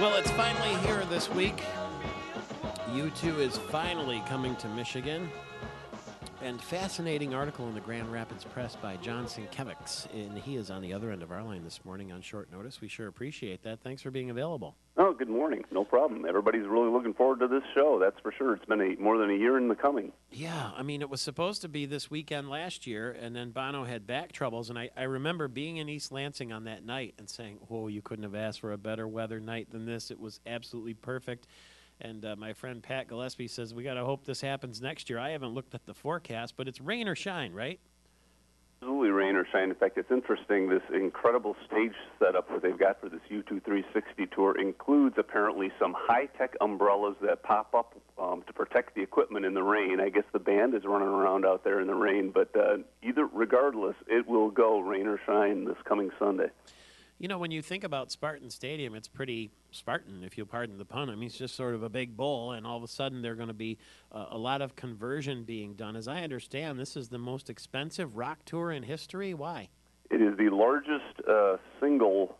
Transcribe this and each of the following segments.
Well, it's finally here this week. U2 is finally coming to Michigan. And fascinating article in the Grand Rapids Press by John Sienkiewicz, and he is on the other end of our line this morning on short notice. We sure appreciate that. Thanks for being available. Oh, good morning. No problem. Everybody's really looking forward to this show, that's for sure. It's been more than a year in the coming. Yeah, I mean, it was supposed to be this weekend last year, and then Bono had back troubles, and I remember being in East Lansing on that night and saying, oh, you couldn't have asked for a better weather night than this. It was absolutely perfect. And my friend Pat Gillespie says, we got to hope this happens next year. I haven't looked at the forecast, but it's rain or shine, right? Absolutely rain or shine. In fact, it's interesting, this incredible stage setup that they've got for this U2 360 tour includes apparently some high-tech umbrellas that pop up to protect the equipment in the rain. I guess the band is running around out there in the rain, but regardless, it will go rain or shine this coming Sunday. You know, when you think about Spartan Stadium, it's pretty Spartan, if you'll pardon the pun. I mean, it's just sort of a big bowl, and all of a sudden there's going to be a lot of conversion being done. As I understand, this is the most expensive rock tour in history. Why? It is the largest single,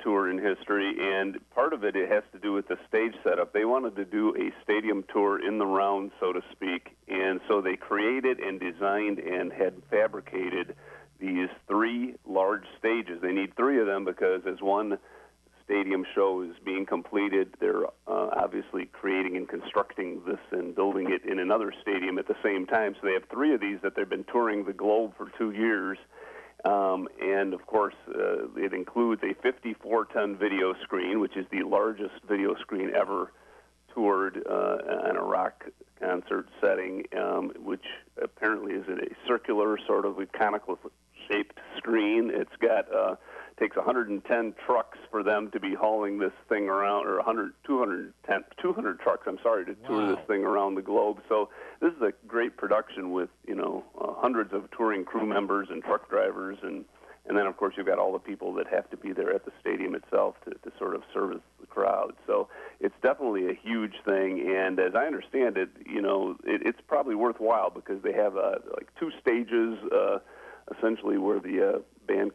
tour in history, and part of it has to do with the stage setup. They wanted to do a stadium tour in the round, so to speak, and so they created and designed and had fabricated these three large stages. They need three of them because as one stadium show is being completed, they're obviously creating and constructing this and building it in another stadium at the same time. So they have three of these that they've been touring the globe for 2 years. And, of course, it includes a 54-ton video screen, which is the largest video screen ever toured on a rock concert setting, which apparently is a circular sort of conical shaped screen. It's got takes 110 trucks for them to be hauling this thing around, or 200 trucks, to tour this thing around the globe. So this is a great production with, hundreds of touring crew members and truck drivers, and then, of course, you've got all the people that have to be there at the stadium itself to sort of service the crowd. So it's definitely a huge thing, and as I understand it, it's probably worthwhile because they have like two stages essentially where the band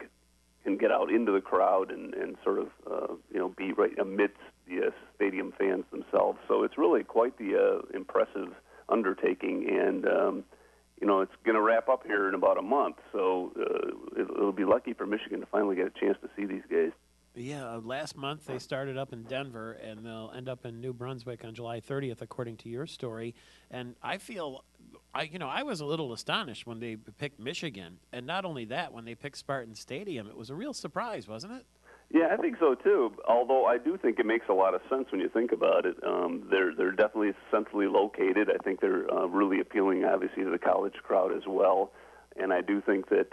can get out into the crowd and sort of be right amidst the stadium fans themselves. So it's really quite the impressive undertaking, and it's going to wrap up here in about a month. So it'll be lucky for Michigan to finally get a chance to see these guys. Yeah, last month they started up in Denver, and they'll end up in New Brunswick on July 30th, according to your story. And I feel, I was a little astonished when they picked Michigan. And not only that, when they picked Spartan Stadium, it was a real surprise, wasn't it? Yeah, I think so, too, although I do think it makes a lot of sense when you think about it. They're definitely centrally located. I think they're really appealing, obviously, to the college crowd as well. And I do think that,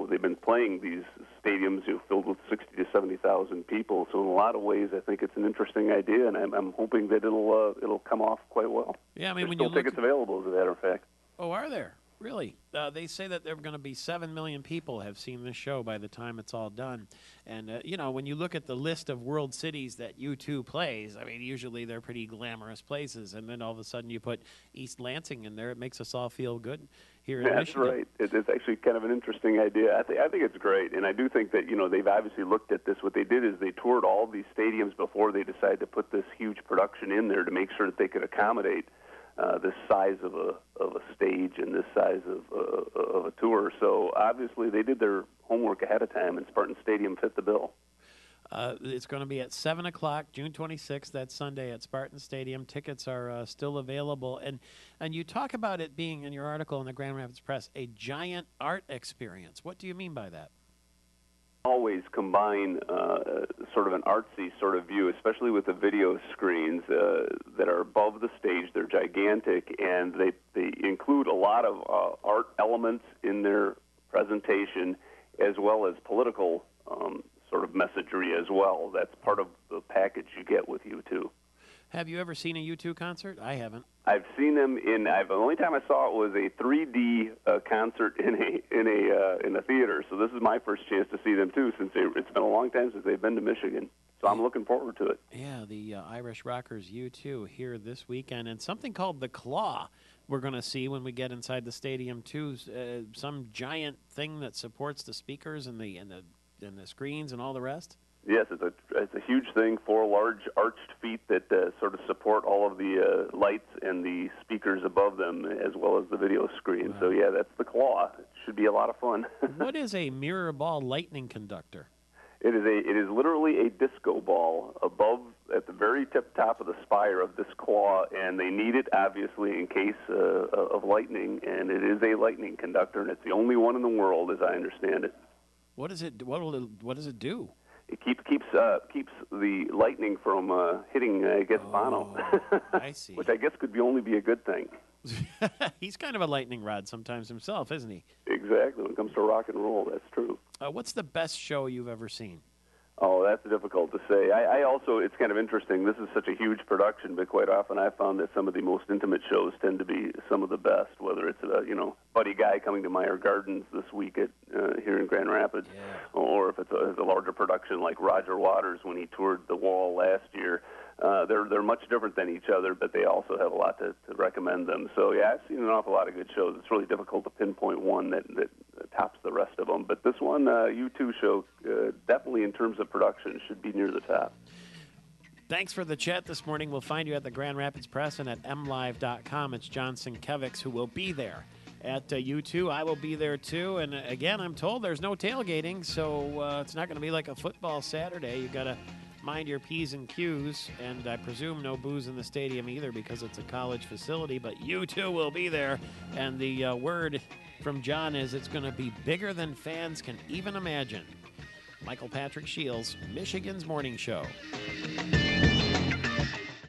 they've been playing these stadiums filled with 60 to 70,000 people. So in a lot of ways, I think it's an interesting idea, and I'm hoping that it'll come off quite well. Yeah, I mean, There's still tickets available, as a matter of fact. Oh, are there? Really? They say that there are going to be 7 million people have seen this show by the time it's all done. And, when you look at the list of world cities that U2 plays, I mean, usually they're pretty glamorous places. And then all of a sudden you put East Lansing in there. It makes us all feel good here in Michigan. That's right. It's actually kind of an interesting idea. I think it's great. And I do think that, they've obviously looked at this. What they did is they toured all these stadiums before they decided to put this huge production in there to make sure that they could accommodate this size of a stage and this size of a tour. So obviously they did their homework ahead of time, and Spartan Stadium fit the bill. It's going to be at 7 o'clock, June 26th, that Sunday at Spartan Stadium. Tickets are still available. And you talk about it being, in your article in the Grand Rapids Press, a giant art experience. What do you mean by that? Always combine sort of an artsy sort of view, especially with the video screens that are above the stage. They're gigantic, and they include a lot of art elements in their presentation, as well as political sort of messagery as well. That's part of the package you get with U2. Have you ever seen a U2 concert? I haven't. I've seen them the only time I saw it was a 3D concert in a theater. So this is my first chance to see them too, since it's been a long time since they've been to Michigan. So I'm looking forward to it. Yeah, the Irish rockers U2 here this weekend, and something called the Claw we're going to see when we get inside the stadium too. Some giant thing that supports the speakers and the screens and all the rest. Yes, it's a huge thing. 4 large arched feet that sort of support all of the lights and the speakers above them, as well as the video screen. Wow. So yeah, that's the Claw. It should be a lot of fun. What is a mirror ball lightning conductor? It is literally a disco ball above at the very top of the spire of this Claw, and they need it obviously in case of lightning. And it is a lightning conductor, and it's the only one in the world, as I understand it. What does it? What does it do? It keeps the lightning from hitting, I guess, Bono. I see. Which I guess could only be a good thing. He's kind of a lightning rod sometimes himself, isn't he? Exactly. When it comes to rock and roll, that's true. What's the best show you've ever seen? Oh, that's difficult to say. I also, it's kind of interesting. This is such a huge production, but quite often I've found that some of the most intimate shows tend to be some of the best, whether it's, Buddy Guy coming to Meyer Gardens this week here in Grand Rapids, or if it's a larger production like Roger Waters when he toured The Wall last year. They're much different than each other, but they also have a lot to recommend them. So, yeah, I've seen an awful lot of good shows. It's really difficult to pinpoint one that tops the rest of them. But this one, U2 show, definitely in terms of production, should be near the top. Thanks for the chat this morning. We'll find you at the Grand Rapids Press and at mlive.com. It's John Sienkiewicz who will be there at U2. I will be there, too. And, again, I'm told there's no tailgating, so it's not going to be like a football Saturday. You got to mind your P's and Q's, and I presume no booze in the stadium either because it's a college facility, but U2 will be there, and the word from John is it's going to be bigger than fans can even imagine. Michael Patrick Shields, Michigan's Morning Show.